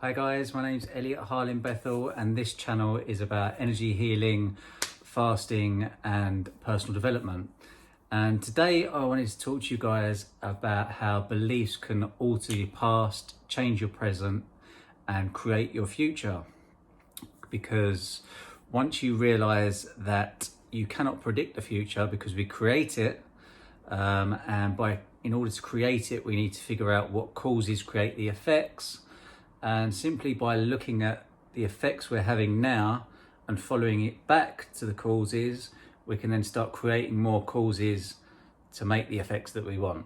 Hi guys, my name's Elliot Harlin Bethel and this channel is about energy healing, fasting and personal development. And today I wanted to talk to you guys about how beliefs can alter your past, change your present and create your future. Because once you realize that you cannot predict the future because we create it, in order to create it we need to figure out what causes create the effects. And simply by looking at the effects we're having now and following it back to the causes, we can then start creating more causes to make the effects that we want.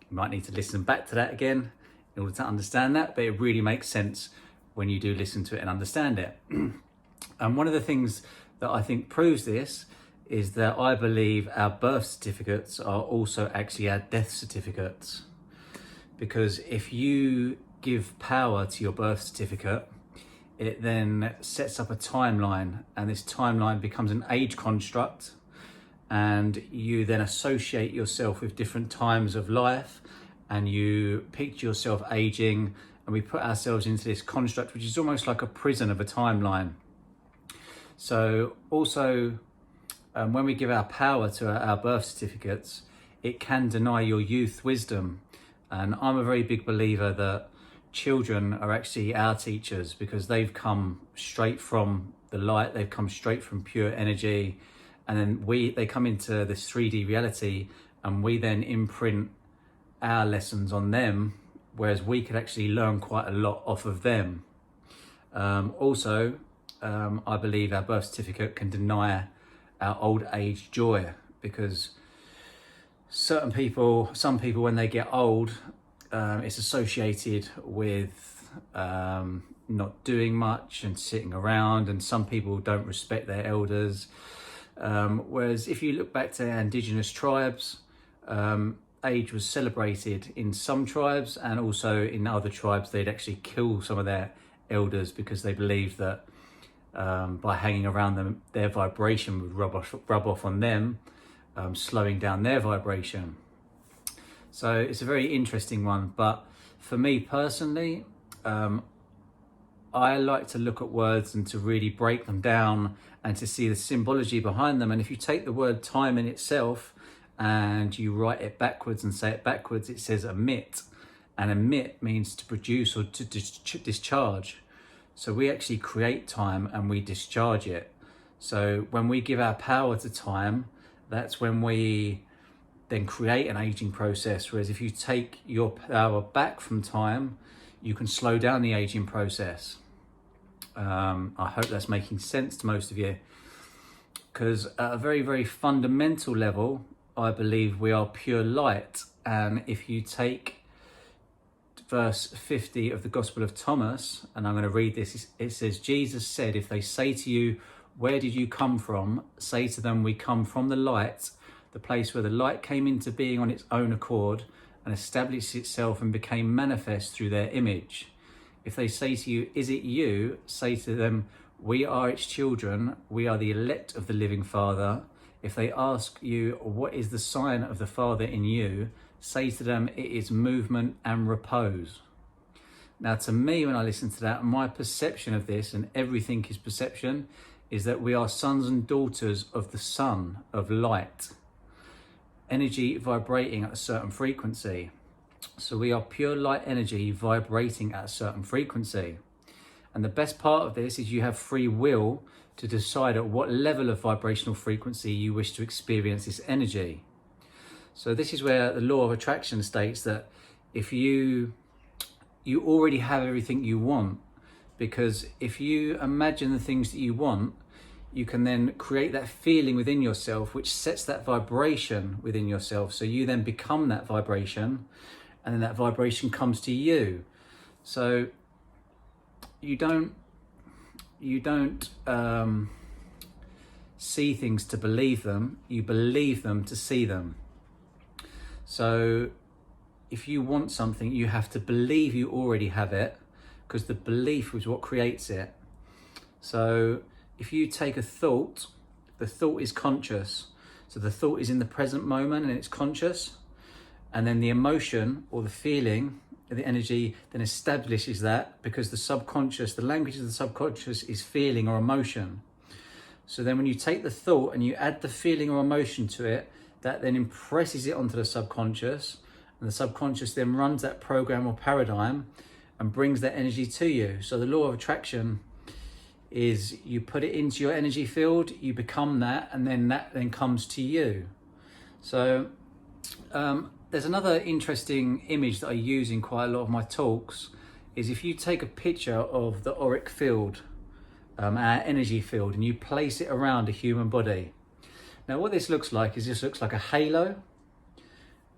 You might need to listen back to that again in order to understand that, but it really makes sense when you do listen to it and understand it. And one of the things that I think proves this is that I believe our birth certificates are also actually our death certificates. Because if you give power to your birth certificate, it then sets up a timeline, and this timeline becomes an age construct, and you then associate yourself with different times of life and you picture yourself aging, and we put ourselves into this construct which is almost like a prison of a timeline. So also when we give our power to our birth certificates, it can deny your youth wisdom. And I'm a very big believer that children are actually our teachers, because they've come straight from the light, they've come straight from pure energy, and then they come into this 3D reality and we then imprint our lessons on them, whereas we could actually learn quite a lot off of them. I believe our birth certificate can deny our old age joy, because some people when they get old, it's associated with not doing much and sitting around, and some people don't respect their elders. Whereas if you look back to indigenous tribes, age was celebrated in some tribes, and also in other tribes they'd actually kill some of their elders because they believed that by hanging around them, their vibration would rub off on them, slowing down their vibration. So it's a very interesting one, but for me personally, I like to look at words and to really break them down and to see the symbology behind them. And if you take the word time in itself and you write it backwards and say it backwards, it says emit, and emit means to produce or to discharge. So we actually create time and we discharge it. So when we give our power to time, that's when we then create an aging process. Whereas if you take your power back from time, you can slow down the aging process. I hope that's making sense to most of you, because at a very, very fundamental level, I believe we are pure light. And if you take verse 50 of the Gospel of Thomas, and I'm going to read this, it says, Jesus said, if they say to you, where did you come from? Say to them, we come from the light, the place where the light came into being on its own accord and established itself and became manifest through their image. If they say to you, is it you? Say to them, we are its children, we are the elect of the living Father. If they ask you, what is the sign of the Father in you? Say to them, it is movement and repose. Now to me, when I listen to that, my perception of this, and everything is perception, is that we are sons and daughters of the sun, of light. Energy vibrating at a certain frequency. So we are pure light energy vibrating at a certain frequency. And the best part of this is you have free will to decide at what level of vibrational frequency you wish to experience this energy. So this is where the law of attraction states that if you already have everything you want, because if you imagine the things that you want, you can then create that feeling within yourself, which sets that vibration within yourself. So you then become that vibration, and then that vibration comes to you. So you don't see things to believe them, you believe them to see them. So if you want something, you have to believe you already have it, because the belief is what creates it. So if you take a thought, the thought is conscious. So the thought is in the present moment and it's conscious. And then the emotion or the feeling the energy, then establishes that, because the subconscious, the language of the subconscious is feeling or emotion. So then when you take the thought and you add the feeling or emotion to it, that then impresses it onto the subconscious, and the subconscious then runs that program or paradigm and brings that energy to you. So the law of attraction is you put it into your energy field, you become that, and then that then comes to you. So there's another interesting image that I use in quite a lot of my talks, is if you take a picture of the auric field, our energy field, and you place it around a human body. Now what this looks like is, this looks like a halo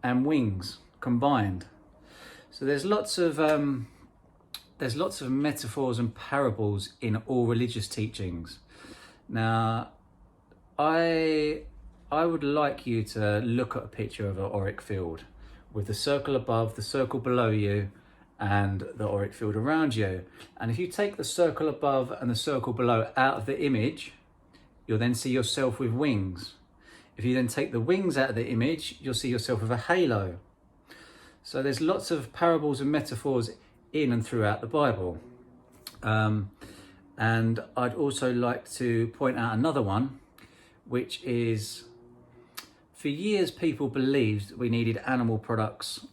and wings combined. So there's lots of metaphors and parables in all religious teachings. Now I would like you to look at a picture of an auric field with the circle above, the circle below you, and the auric field around you. And if you take the circle above and the circle below out of the image, you'll then see yourself with wings. If you then take the wings out of the image, you'll see yourself with a halo. So there's lots of parables and metaphors in and throughout the Bible. And I'd also like to point out another one, which is, for years people believed we needed animal products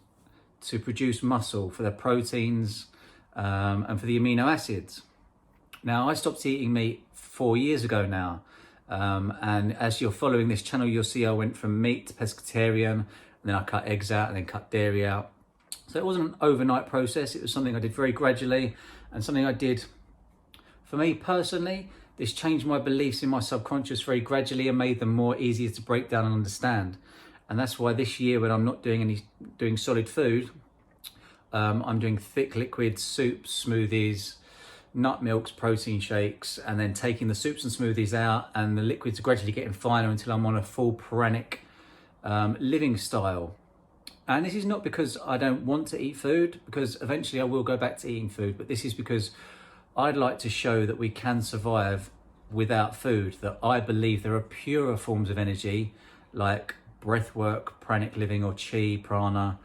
to produce muscle, for the proteins and for the amino acids. Now I stopped eating meat 4 years ago now. And as you're following this channel, you'll see I went from meat to pescatarian, and then I cut eggs out and then cut dairy out. So it wasn't an overnight process. It was something I did very gradually, and something I did, for me personally, this changed my beliefs in my subconscious very gradually and made them more easier to break down and understand. And that's why this year, when I'm not doing solid food, I'm doing thick liquids, soups, smoothies, nut milks, protein shakes, and then taking the soups and smoothies out, and the liquids are gradually getting finer until I'm on a full pranic living style. And this is not because I don't want to eat food, because eventually I will go back to eating food, but this is because I'd like to show that we can survive without food, that I believe there are purer forms of energy like breath work, pranic living, or chi, prana,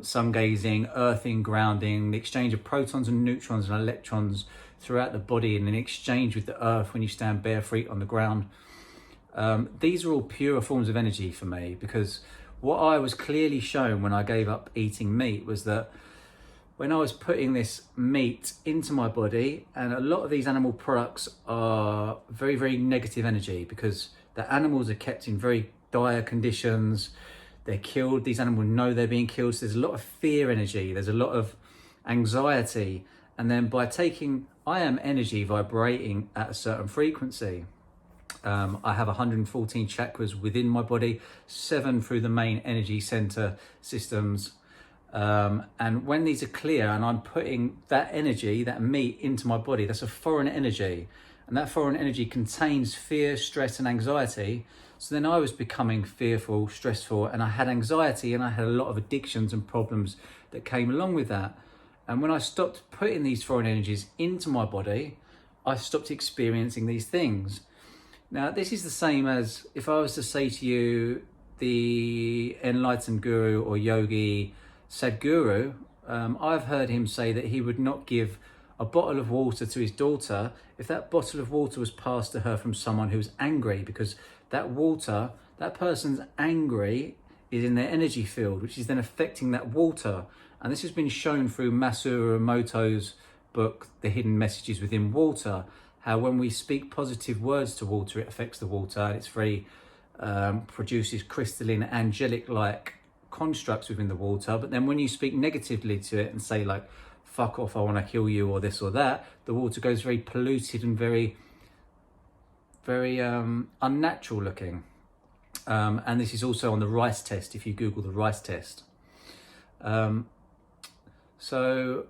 sun gazing, earthing, grounding, the exchange of protons and neutrons and electrons throughout the body, and an exchange with the earth when you stand bare feet on the ground. These are all purer forms of energy for me, because what I was clearly shown when I gave up eating meat was that when I was putting this meat into my body, and a lot of these animal products are very, very negative energy, because the animals are kept in very dire conditions, they're killed, these animals know they're being killed, so there's a lot of fear energy, there's a lot of anxiety. And then by taking, I am energy vibrating at a certain frequency. I have 114 chakras within my body, 7 through the main energy center systems. And when these are clear and I'm putting that energy, that meat, into my body, that's a foreign energy. And that foreign energy contains fear, stress, and anxiety. So then I was becoming fearful, stressful, and I had anxiety, and I had a lot of addictions and problems that came along with that. And when I stopped putting these foreign energies into my body, I stopped experiencing these things. Now, this is the same as if I was to say to you, the enlightened guru or yogi Sadhguru, I've heard him say that he would not give a bottle of water to his daughter if that bottle of water was passed to her from someone who's angry, because that water, that person's angry, is in their energy field, which is then affecting that water. And this has been shown through Masaru Emoto's book, The Hidden Messages Within Water, how when we speak positive words to water, it affects the water, and it's very, produces crystalline, angelic-like constructs within the water. But then when you speak negatively to it and say like, fuck off, I want to kill you, or this or that, the water goes very polluted and very, very unnatural looking. And this is also on the rice test, if you Google the rice test. So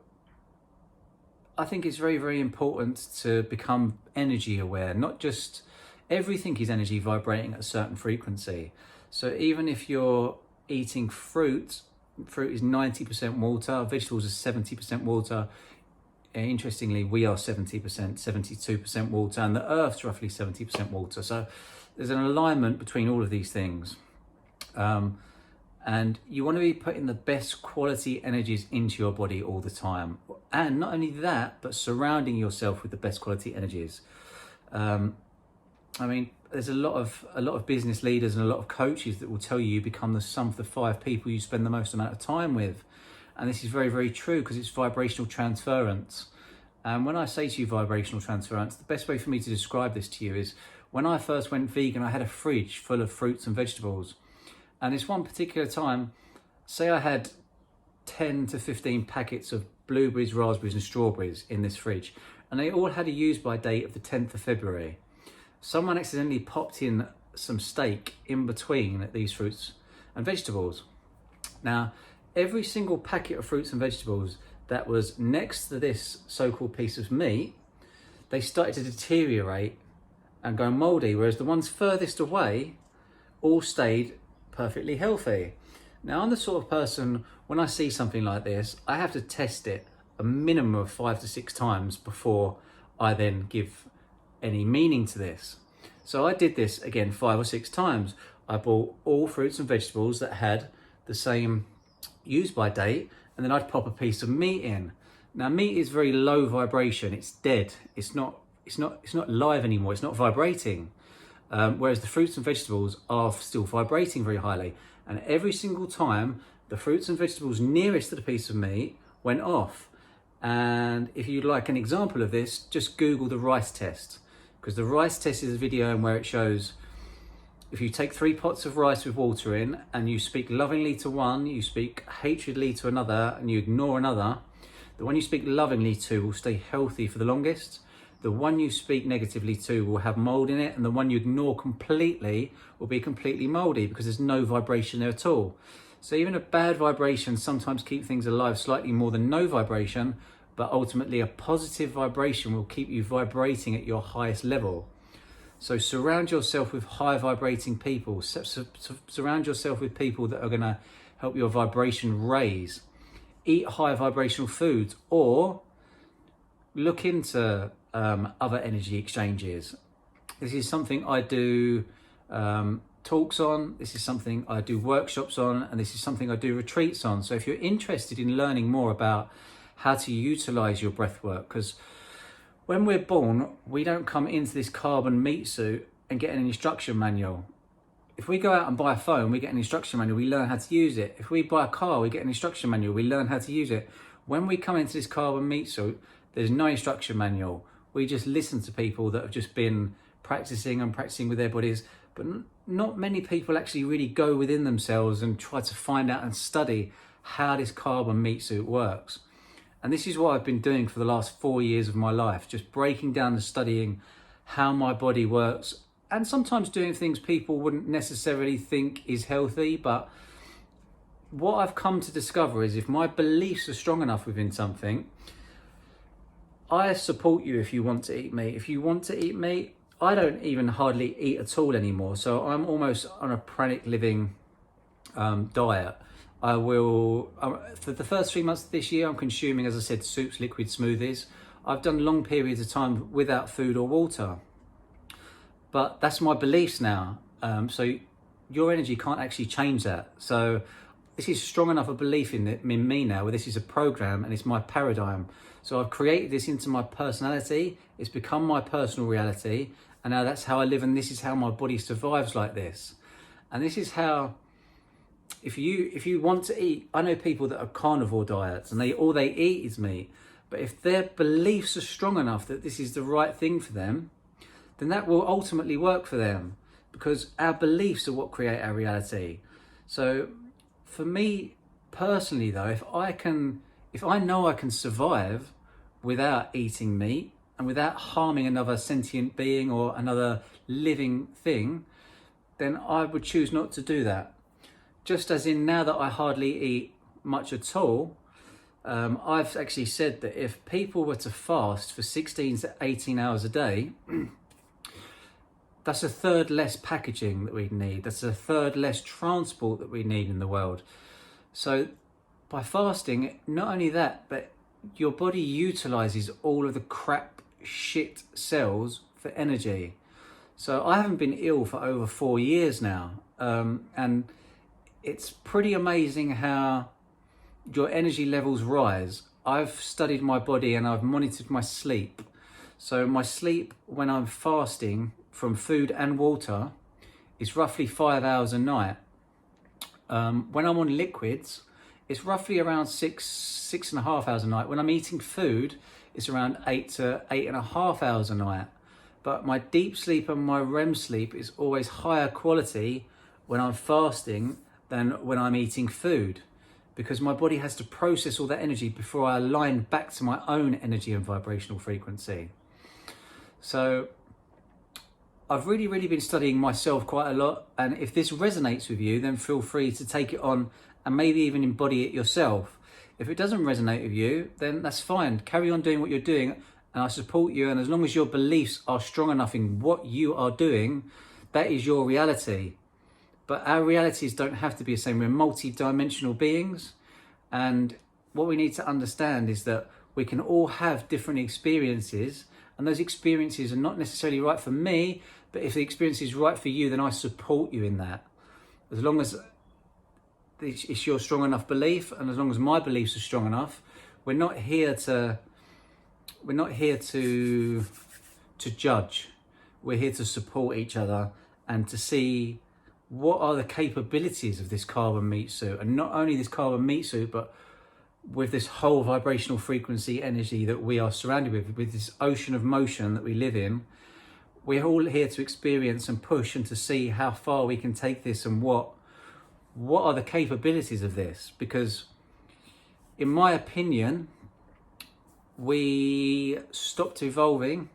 I think it's very, very important to become energy aware. Not just, everything is energy vibrating at a certain frequency. So even if you're eating fruit is 90% water, vegetables are 70% water. Interestingly, we are 70%, 72% water, and the earth's roughly 70% water. So there's an alignment between all of these things. And you want to be putting the best quality energies into your body all the time. And not only that, but surrounding yourself with the best quality energies. I mean, there's a lot of business leaders and a lot of coaches that will tell you become the sum of the 5 people you spend the most amount of time with. And this is very, very true, because it's vibrational transference. And when I say to you vibrational transference, the best way for me to describe this to you is, when I first went vegan, I had a fridge full of fruits and vegetables. And this one particular time, say I had 10 to 15 packets of blueberries, raspberries and strawberries in this fridge, and they all had a use by date of the 10th of February. Someone accidentally popped in some steak in between these fruits and vegetables. Now, every single packet of fruits and vegetables that was next to this so-called piece of meat, they started to deteriorate and go mouldy, whereas the ones furthest away all stayed perfectly healthy. Now, I'm the sort of person, when I see something like this, I have to test it a minimum of 5 to 6 times before I then give any meaning to this. So I did this again 5 or 6 times. I bought all fruits and vegetables that had the same use by date, and then I'd pop a piece of meat in. Now, meat is very low vibration. It's dead. It's not live anymore. It's not vibrating. Whereas the fruits and vegetables are still vibrating very highly. And every single time, the fruits and vegetables nearest to the piece of meat went off. And if you'd like an example of this, just Google the rice test. Because the rice test is a video in where it shows, if you take 3 pots of rice with water in, and you speak lovingly to one, you speak hatredly to another, and you ignore another, the one you speak lovingly to will stay healthy for the longest. The one you speak negatively to will have mold in it, and the one you ignore completely will be completely moldy, because there's no vibration there at all. So even a bad vibration sometimes keeps things alive slightly more than no vibration, but ultimately a positive vibration will keep you vibrating at your highest level. So surround yourself with high vibrating people. Surround yourself with people that are going to help your vibration raise. Eat high vibrational foods, or look into other energy exchanges. This is something I do talks on, this is something I do workshops on, and this is something I do retreats on. So if you're interested in learning more about how to utilize your breath work, because when we're born, we don't come into this carbon meat suit and get an instruction manual. If we go out and buy a phone, we get an instruction manual, we learn how to use it. If we buy a car, we get an instruction manual, we learn how to use it. When we come into this carbon meat suit, there's no instruction manual. We just listen to people that have just been practicing with their bodies, but not many people actually really go within themselves and try to find out and study how this carbon meat suit works. And this is what I've been doing for the last 4 years of my life, just breaking down and studying how my body works, and sometimes doing things people wouldn't necessarily think is healthy. But what I've come to discover is, if my beliefs are strong enough within something, I support you if you want to eat meat. If you want to eat meat, I don't even hardly eat at all anymore. So I'm almost on a pranic living diet. I will, for the first 3 months of this year, I'm consuming, as I said, soups, liquid smoothies. I've done long periods of time without food or water. But that's my beliefs now. So your energy can't actually change that. So this is strong enough a belief in me now, where this is a program and it's my paradigm. So I've created this into my personality. It's become my personal reality. And now that's how I live, and this is how my body survives like this. And this is how, if you want to eat, I know people that are carnivore diets and all they eat is meat. But if their beliefs are strong enough that this is the right thing for them, then that will ultimately work for them, because our beliefs are what create our reality. So for me personally though, if I know I can survive without eating meat and without harming another sentient being or another living thing, then I would choose not to do that. Just as in, now that I hardly eat much at all, I've actually said that if people were to fast for 16 to 18 hours a day, that's a third less packaging that we'd need. That's a third less transport that we need in the world. So by fasting, not only that, but your body utilizes all of the crap shit cells for energy. So I haven't been ill for over 4 years now. And it's pretty amazing how your energy levels rise. I've studied my body and I've monitored my sleep. So my sleep when I'm fasting from food and water is roughly 5 hours a night. When I'm on liquids, it's roughly around six and a half hours a night. When I'm eating food, it's around 8 to 8.5 hours a night. But my deep sleep and my REM sleep is always higher quality when I'm fasting than when I'm eating food, because my body has to process all that energy before I align back to my own energy and vibrational frequency. So I've really been studying myself quite a lot, and if this resonates with you, then feel free to take it on and maybe even embody it yourself. If it doesn't resonate with you, then that's fine. Carry on doing what you're doing, and I support you. And as long as your beliefs are strong enough in what you are doing, that is your reality. But our realities don't have to be the same. We're multi-dimensional beings. And what we need to understand is that we can all have different experiences, and those experiences are not necessarily right for me, but if the experience is right for you, then I support you in that. As long as it's your strong enough belief, and as long as my beliefs are strong enough, we're not here to judge. We're here to support each other and to see what are the capabilities of this carbon meat suit, and not only this carbon meat suit, but with this whole vibrational frequency energy that we are surrounded with this ocean of motion that we live in. We're all here to experience and push and to see how far we can take this, and what are the capabilities of this. Because in my opinion, we stopped evolving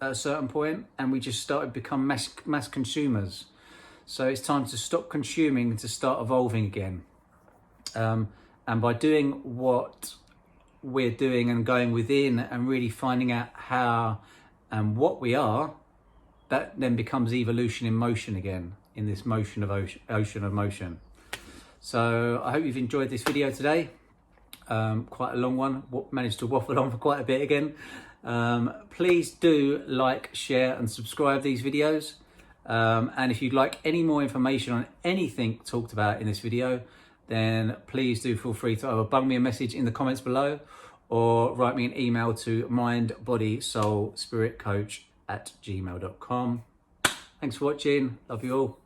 at a certain point and we just started to become mass consumers. So it's time to stop consuming and to start evolving again. And by doing what we're doing and going within and really finding out how and what we are, that then becomes evolution in motion again, in this motion of ocean of motion. So I hope you've enjoyed this video today. Quite a long one, managed to waffle on for quite a bit again. Please do like, share and subscribe these videos. And if you'd like any more information on anything talked about in this video, then please do feel free to either bung me a message in the comments below or write me an email to mindbodysoulspiritcoach@gmail.com. Thanks for watching. Love you all.